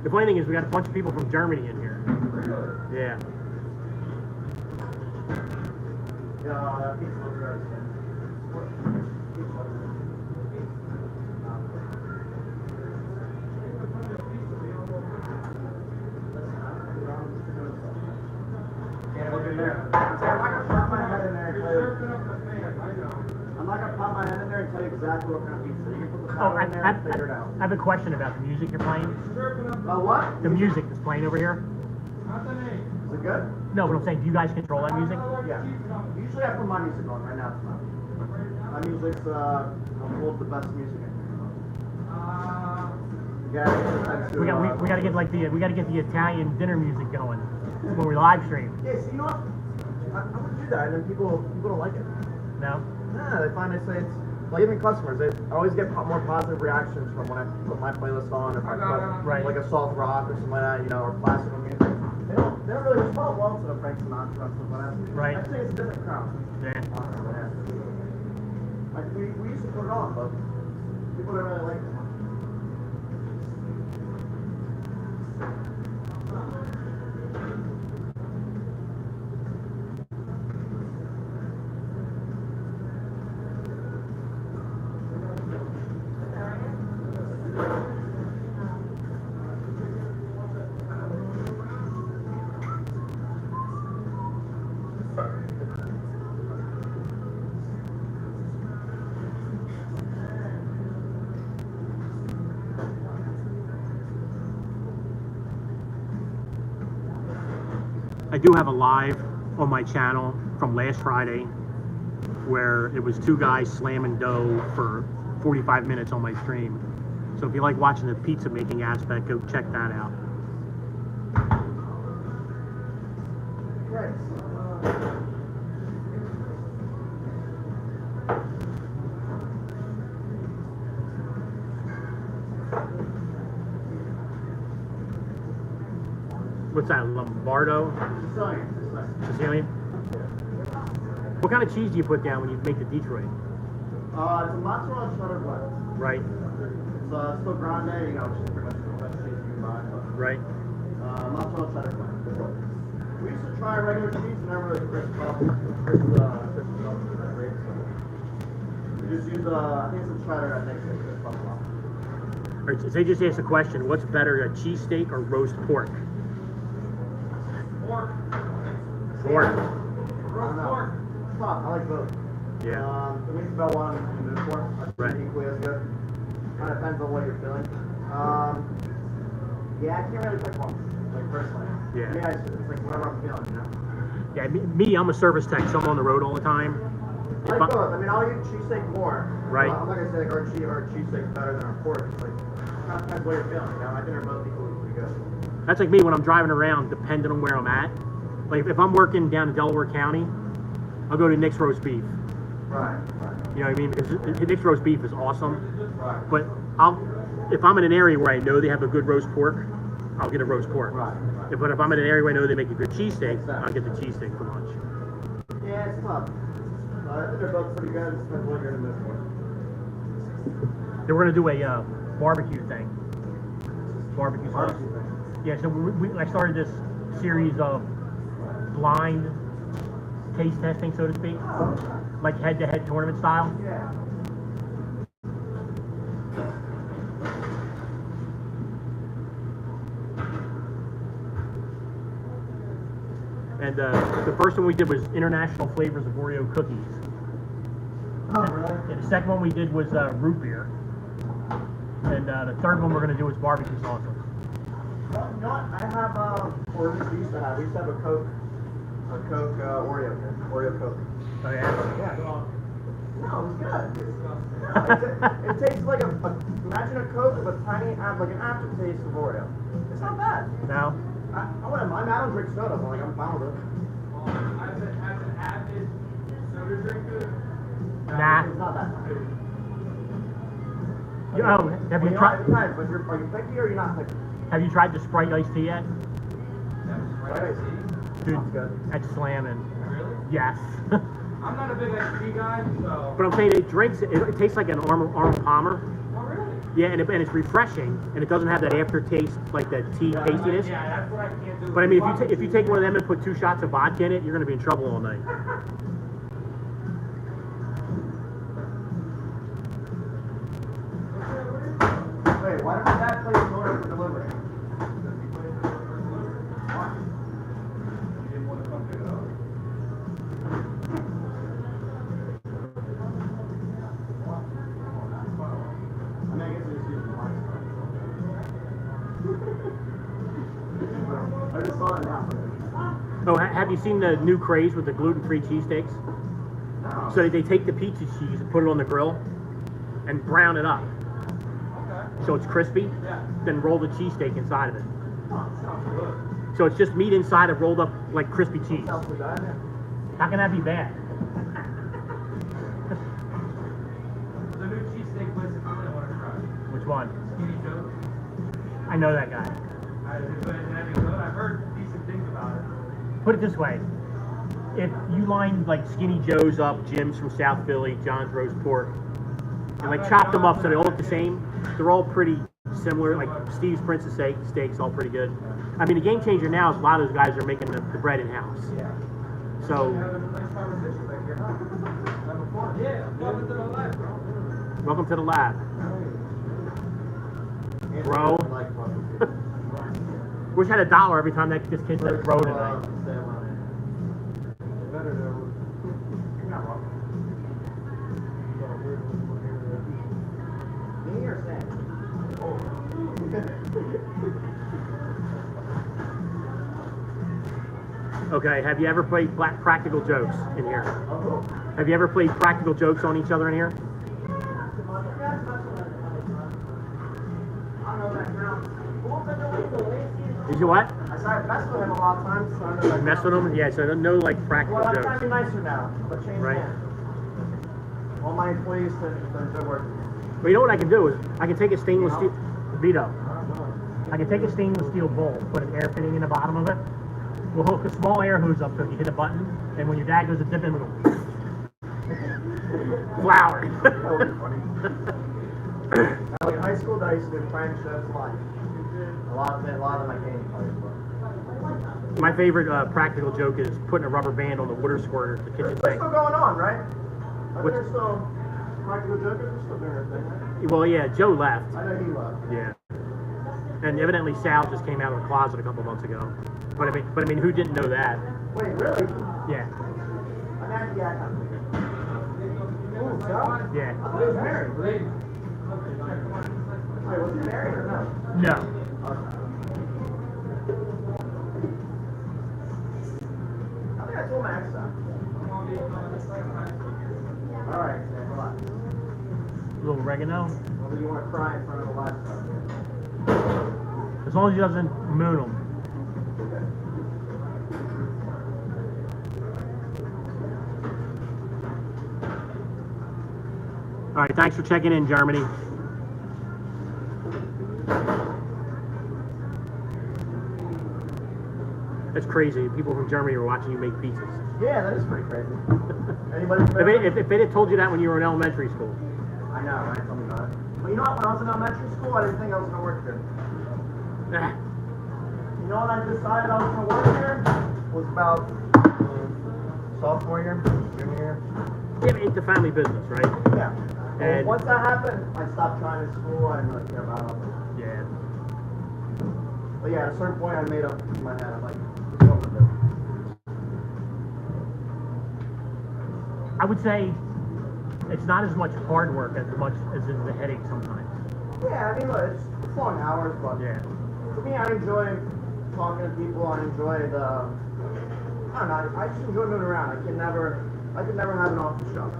The funny thing is, we got a bunch of people from Germany in here. Yeah. Yeah, pizza looks good. Yeah, look in there. I'm not gonna pop my head in there and tell you. I'm not gonna pop my head in there and tell you exactly what kind of pizza. You can put the powder in there and figure it out. I have a question about the music you're playing. What? The music that's playing over here. Is it good? No, but I'm saying, do you guys control that music? Yeah. Usually I put my music on. Right now it's not. My music's, I'm told the best music in here. Yeah, We gotta get like we gotta get the Italian dinner music going when we live stream. Yeah, so you know what? I would do that, and then people don't like it. No? Nah, they find they say it's like even customers. I always get more positive reactions from when I put my playlist on. If I put like a soft rock or something like that, you know, or classical music. They don't really respond well to the Frank Sinatra and stuff like that. Right. I think it's a different crowd. Yeah. Like we used to put it on, but people don't really like it. I do have a live on my channel from last Friday where it was two guys slamming dough for 45 minutes on my stream. So if you like watching the pizza making aspect, go check that out. Right. What's that, Lombardo? Sicilian. Sicilian? What kind of cheese do you put down when you make the Detroit? It's a mozzarella cheddar blend. Right, It's still grande, you know, which is pretty much the best cheese you can buy. But, right. mozzarella cheddar blend. We used to try regular cheese and never really crisp up. We just use, I think it's a cheddar that makes it crisp up a lot. All right, so they just asked a question, what's better, a cheesesteak or roast pork? Pork. I don't know. It's tough. I like both. Yeah. The wings about one and the pork. Right. Equally as good. Kind of depends on what you're feeling. Yeah, I can't really pick one. Like personally. Yeah. Yeah, it's like whatever I'm feeling, you know. Yeah, me, I'm a service tech, so I'm on the road all the time. I like both. I mean, I'll eat cheesesteak more. Right. I'm not gonna say like our cheesesteak's better than our pork. It's like kind of depends what you're feeling. You know, I think they're both equally pretty good. That's like me when I'm driving around, depending on where I'm at. Like if I'm working down in Delaware County, I'll go to Nick's Roast Beef. Right. You know what I mean? Because Nick's Roast Beef is awesome. Right. But if I'm in an area where I know they have a good roast pork, I'll get a roast pork. Right. But if I'm in an area where I know they make a good cheesesteak, I'll get the cheesesteak for lunch. Yeah, it's tough. I think they're both pretty good. It's depends what you're gonna miss for. Then we're gonna do a barbecue thing. Barbecue sauce. Yeah. So I started this series of blind taste testing, so to speak, like head-to-head tournament style. Yeah. And the first one we did was international flavors of Oreo cookies. Oh, really? And the second one we did was root beer. And the third one we're going to do is barbecue sauces. Well, you know what? I have, or at least we used to have a Coke Oreo Coke. Oh, yeah? Yeah. No, it was good. No, it tastes like imagine a Coke with a tiny, like an aftertaste of Oreo. It's not bad. No? I don't drink soda, but like I'm fine with it. As an avid soda drinker, Nah. It's not that bad. Oh, have you tried? It depends. But are you picky or are you not picky? Have you tried the Sprite iced tea yet? Right. Dude, Sounds good. that's slamming. really? Yes. I'm not a big iced tea guy, so. But I'm saying it tastes like an Arnold Palmer. Oh, really? Yeah, and it's refreshing, and it doesn't have that aftertaste, like that tea tastiness. Yeah, that's what I can't do. But I mean, if you take one of them and put 2 shots of vodka in it, you're going to be in trouble all night. Wait, why did my dad place an order for delivery? You didn't want to come pick it up? I mean, I guess it's using my I just saw it now. Oh, have you seen the new craze with the gluten-free cheesesteaks? No. So they take the pizza cheese and put it on the grill and brown it up Okay. so it's crispy, Yeah. then roll the cheesesteak inside of it. Oh, sounds good. So it's just meat inside of rolled up like crispy cheese. Sounds too bad. How can that be bad? There's a new cheesesteak place in Philly I want to try. Which one? Skinny Joe. I know that guy. Is it any good? I've heard decent things about it. Put it this way. If you line like Skinny Joe's up, Jim's from South Philly, John's roast pork, and like chop them up so they all look the same, they're all pretty similar. Like Steve's Princess Steak's all pretty good. I mean, the game changer now is a lot of those guys are making the bread in-house. Yeah. So, Having a nice conversation back here, huh? Having fun. Yeah, welcome to the lab, bro. welcome to the lab. Bro. Wish I had $1 every time that this kid said bro tonight. Me or Sam? Okay, have you ever played practical jokes in here? Have you ever played practical jokes on each other in here? Did you what? I started messing with him a lot of times, so I know that. Mess with them? Yeah, so no like practical Well, I'm trying to jokes. be nicer now, but change Right. hands. All my employees to work. Well, you know what I can do is I can take a stainless steel Vito. I can take a stainless steel bowl, put an air fitting in the bottom of it. We'll hook a small air hose up so you hit a button, and when your dad goes to dip in, we'll go flour. That would be funny. Like in high school, I used to do friendships, like a lot of my game players. My favorite practical joke is putting a rubber band on the water squirter at the kitchen It's sink. still going on, right? I think What's- there's still practical jokers are still doing their thing, right? Well, yeah, Joe left. I know he left. Yeah. And evidently Sal just came out of the closet a couple months ago. But I mean, who didn't know that? Wait, really? Yeah. I mean, yeah, I kind of figured. Ooh, Sal? Yeah. I thought he was married. Wait, was he married or no? No. Okay. I think I told my ex that. Alright, Sam, relax. A little oregano. Well, you want to cry in front of the livestock. As long as he doesn't moon them. All right, thanks for checking in, Germany. That's crazy. People from Germany are watching you make pizzas. Yeah, that is pretty crazy. Anybody from If they had told you that when you were in elementary school. I know, right? Tell me about it. But you know what? When I was in elementary school, I didn't think I was going to work here. You know when I decided I was going to work here? Was about sophomore year, junior year. Yeah, it's a family business, right? Yeah. And once that happened, I stopped trying to school. I didn't really care about it. yeah. But yeah, at a certain point, I made up in my head. I'm like, what's wrong with this? I would say it's not as much hard work as much as is the headache sometimes. Yeah, I mean, look, it's long hours, but Yeah. for me, I enjoy talking to people. I enjoy the, I don't know, I just enjoy moving around. I could never have an office job.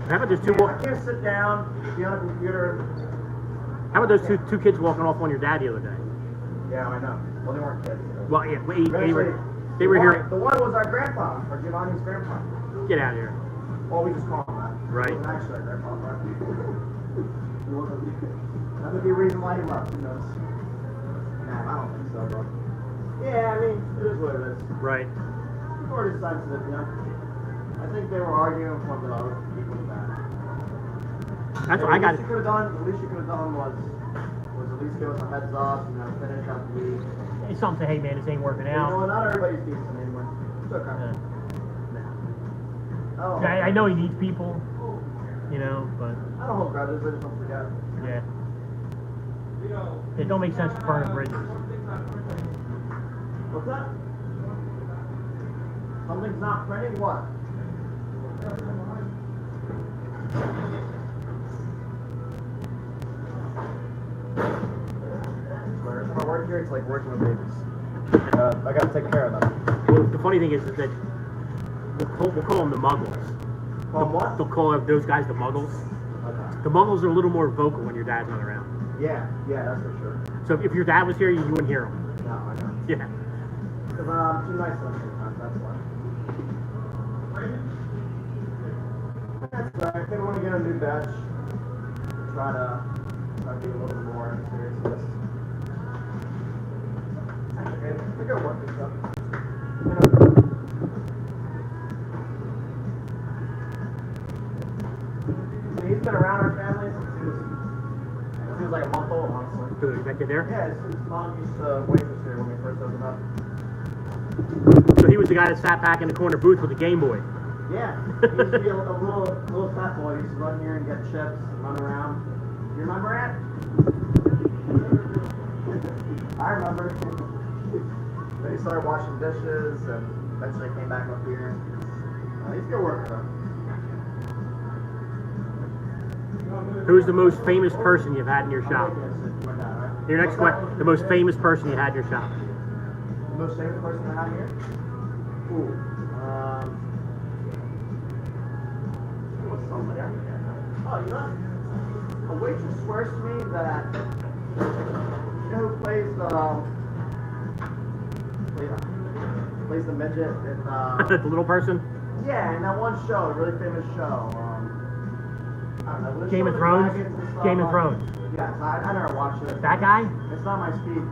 How about those two? I can't sit down, be on a computer. How about those two kids walking off on your dad the other day? Yeah, I know. Well, they weren't kids. Well, yeah, they were The here. one was our grandpa, or Giovanni's grandpa. Get out of here. Well, we just call him that. Right. It wasn't actually our grandpa, right? That would be a reason why he left, who knows? Nah, I don't think so, but. Yeah, I mean, it is what it is. Right. People are just sensitive, you know? I think they were arguing with one of the other people that. That's what I got. The least you could have done was at least give us a heads up, you know, finish out the week. It's something. Hey, man, this ain't working You know, out. not everybody's decent anymore. It's okay. Oh, I know he needs people, you know, but I don't hold grudges, I just don't forget. yeah. It don't make sense to burn bridges. What's that? Something's not printing? What? If I work here, it's like working with babies. I gotta take care of them. Well, the funny thing is that we'll call them the Muggles. Call them what? They'll call those guys the Muggles. Okay. The Muggles are a little more vocal when your dad's not around. Yeah, that's for sure. So if your dad was here, you wouldn't hear him. No, I know. Yeah. Because I'm too nice to them sometimes, that's why. That's right. They want to get a new batch. Try to be a little more serious with this. Okay, we gotta work this up. He's been around our family since he was like a month old, honestly. Good. That kid there? Yeah, his mom used to waitress here when we first opened up. So he was the guy that sat back in the corner booth with the Game Boy. Yeah, he used to be a little fat boy. He used to run here and get chips and run around. You remember that? I remember. Then he started washing dishes and eventually came back up here. He's a good worker though. Who's the most famous person you've had in your shop? Your next question. The most famous person you had in your shop. The most famous person I have here? Ooh. What's somebody? Oh, you know, a waitress swears to me that you know who plays the midget in The little person? yeah, in that one show, a really famous show. I don't know. Game of Thrones? Game of Thrones. Yes, I never watched it. That guy? It's not my speed.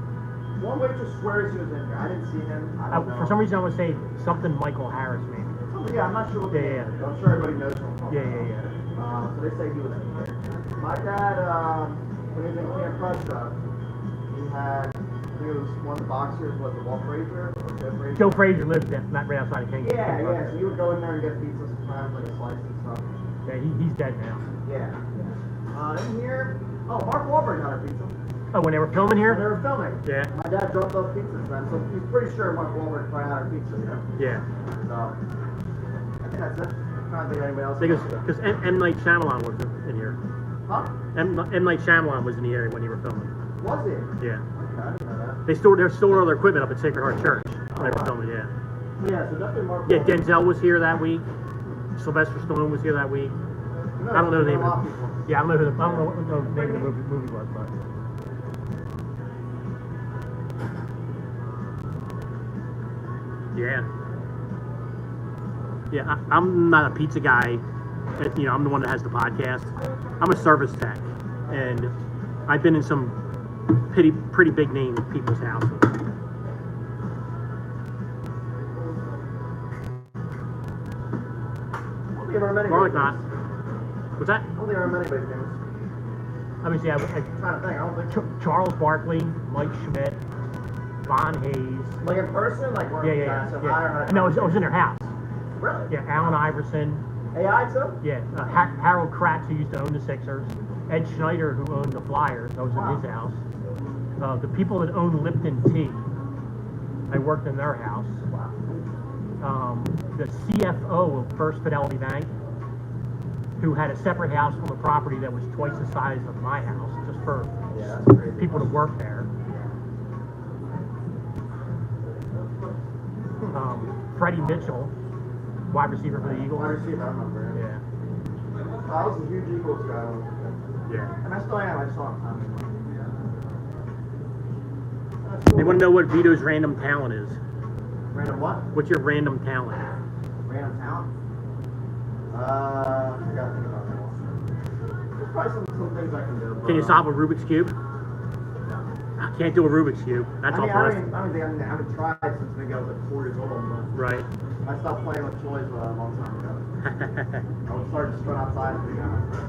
One waitress swears he was in here. I didn't see him. I don't know. For some reason, I want to say something Michael Harris, maybe. Yeah, I'm not sure what Yeah. I'm sure everybody knows who I'm talking Yeah. about. So they say he was in here. My dad, when he was in Camp Prussia, he was one of the boxers, was it Walt Frazier? Or Joe Frazier? Joe Frazier lives right outside of King. Yeah. So he would go in there and get pizza sometimes, like a slice and stuff. Yeah, he's dead now. Yeah. In here, Mark Wahlberg got our pizza. Oh, when they were filming When they here? were filming. Yeah. My dad dropped off pizzas then, so he's pretty sure Mark Wahlberg probably had our pizza, you know? Yeah. So, I think that's it. I'm trying to think of anybody else. Because M. Night Shyamalan was in here. Huh? M. Night Shyamalan was in the area when you were filming. Was it? Yeah. Okay, I didn't know that. They stored all their equipment up at Sacred Heart Church when they were filming, yeah. Yeah, so definitely Mark Yeah, Wahlberg. Denzel was here that week. Sylvester Stallone was here that week. No, I don't know the name a lot of of people. Yeah, I don't know what the name of the movie was, but. Yeah. Yeah, I'm not a pizza guy You know, I'm the one that has the podcast. I'm a service tech, and I've been in some pretty big name people's houses. Garlic knot. What's that? I don't think I remember anybody's names. Let me see. I'm trying to think. I don't think. Charles Barkley, Mike Schmidt, Von Hayes. Like in person, like Yeah, yeah, yeah. No, I was in their house. Really? Yeah, Allen Iverson. AI too? Yeah, Harold Kratz, who used to own the Sixers. Ed Schneider, who owned the Flyers. I was in his house. The people that own Lipton Tea, I worked in their house. The CFO of First Fidelity Bank, who had a separate house on the property that was twice the size of my house, just for people to work there. Freddie Mitchell, wide receiver for the Eagles. Wide receiver, I remember. Yeah. I was a huge Eagles guy. Yeah. And I still am. I saw him. They want to know what Vito's random talent is. Random what? What's your random talent? Random talent? I gotta think about that one. There's probably some things I can do. Can you solve a Rubik's Cube? I can't do a Rubik's Cube. That's all for us. I haven't tried since maybe I was like 4 years old. But Right. I stopped playing with toys a long time ago. I would start just run outside and be honest.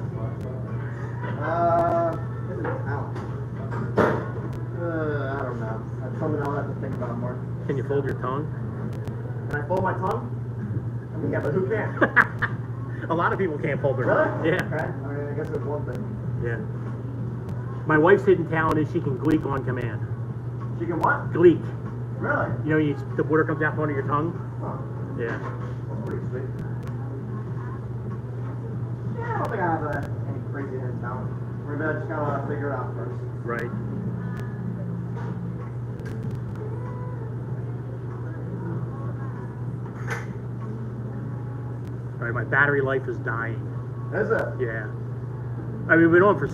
This is talent. I don't know. That's something I'll have to think about more. Can you fold your tongue? Can I fold my tongue? I mean, yeah, but who can? A lot of people can't fold their tongue. Really? Yeah. Okay. I mean, I guess it's one thing. Yeah. My wife's hidden talent is she can gleek on command. She can what? Gleek. Really? You know, the water comes out from under your tongue? Huh. Yeah. That's pretty sweet. Yeah, I don't think I have any crazy hidden talent. Maybe I just gotta figure it out first. Right. All right, my battery life is dying. Is it? Yeah. I mean, we've been on for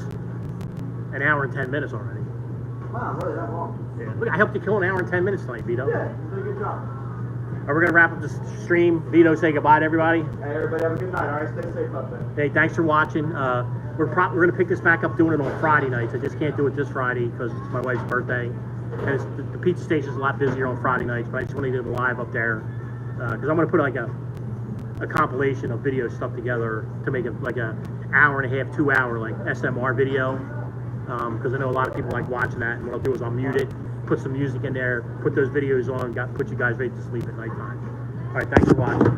an hour and 10 minutes already. Wow, really that long? Yeah. Look, I helped you kill an hour and 10 minutes tonight, Vito. Yeah, you did a good job. All right, we're going to wrap up this stream. Vito, say goodbye to everybody. Hey, everybody have a good night. All right, stay safe out there. Hey, thanks for watching. We're going to pick this back up doing it on Friday nights. I just can't do it this Friday because it's my wife's birthday. And the pizza station's a lot busier on Friday nights, but I just want to do it live up there. Because I'm going to put like a compilation of video stuff together to make it like a hour and a half, 2 hour like SMR video. Because I know a lot of people like watching that. And what I'll do is I'll mute it, put some music in there, put those videos on, put you guys ready to sleep at nighttime. All right, thanks for watching.